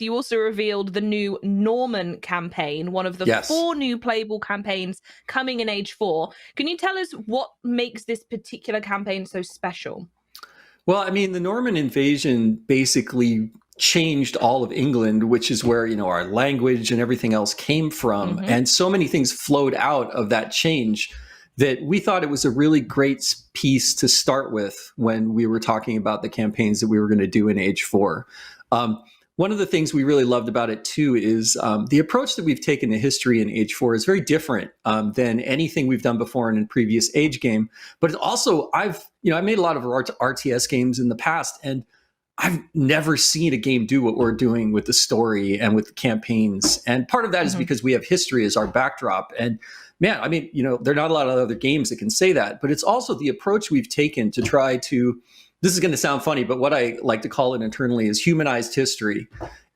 you also revealed the new Norman campaign, one of the Yes. 4 new playable campaigns coming in Age 4. Can you tell us what makes this particular campaign so special? Well, I mean, the Norman invasion basically changed all of England, which is where, our language and everything else came from. Mm-hmm. And so many things flowed out of that change that we thought it was a really great piece to start with when we were talking about the campaigns that we were going to do in Age 4. One of the things we really loved about it too is the approach that we've taken to history in Age 4 is very different than anything we've done before in a previous Age game. But it's also, I've made a lot of RTS games in the past, and I've never seen a game do what we're doing with the story and with the campaigns. And part of that is because we have history as our backdrop. And man, I mean, there are not a lot of other games that can say that, but it's also the approach we've taken to try to, this is going to sound funny, but what I like to call it internally is humanized history.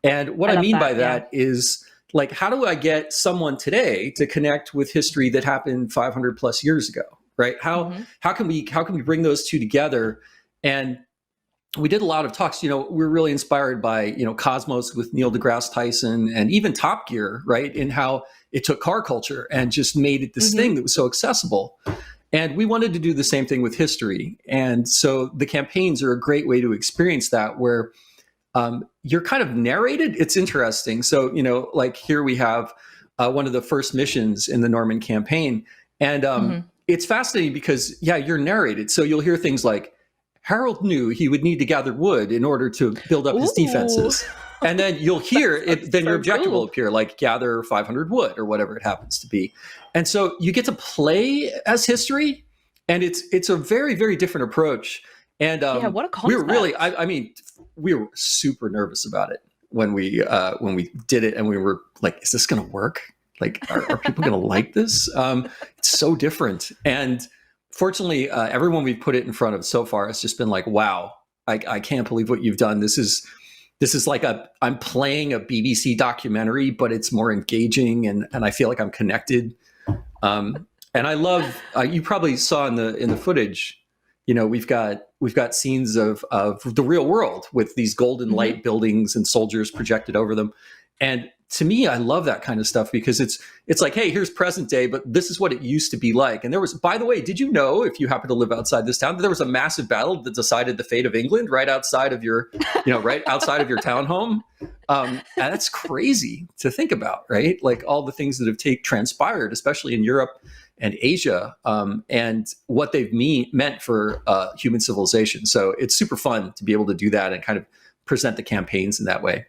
And what I mean by that is, like, how do I get someone today to connect with history that happened 500 plus years ago, right? How can we bring those two together? And we did a lot of talks. We're really inspired by Cosmos with Neil deGrasse Tyson, and even Top Gear, right? In how it took car culture and just made it this thing that was so accessible. And we wanted to do the same thing with history. And so the campaigns are a great way to experience that, where you're kind of narrated. It's interesting. So, like here we have one of the first missions in the Norman campaign. And it's fascinating because, you're narrated. So you'll hear things like, Harold knew he would need to gather wood in order to build up his defenses. And then you'll hear it, then your objective will appear, like gather 500 wood or whatever it happens to be. And so you get to play as history, and it's a very, very different approach. And what a concept. we were really, I mean, we were super nervous about it when we did it, and we were like, is this going to work? Like, are people going to like this? It's so different. And fortunately, everyone we've put it in front of so far has just been like, wow, I can't believe what you've done. This is like I'm playing a BBC documentary, but it's more engaging, and I feel like I'm connected. And I love, you probably saw in the footage, we've got scenes of the real world with these golden light buildings and soldiers projected over them. And to me, I love that kind of stuff because it's like, hey, here's present day, but this is what it used to be like. And there was, by the way, did you know, if you happen to live outside this town, that there was a massive battle that decided the fate of England right outside of your, right outside of your townhome? And that's crazy to think about, right? Like all the things that have transpired, especially in Europe and Asia, and what they've meant for human civilization. So it's super fun to be able to do that and kind of present the campaigns in that way.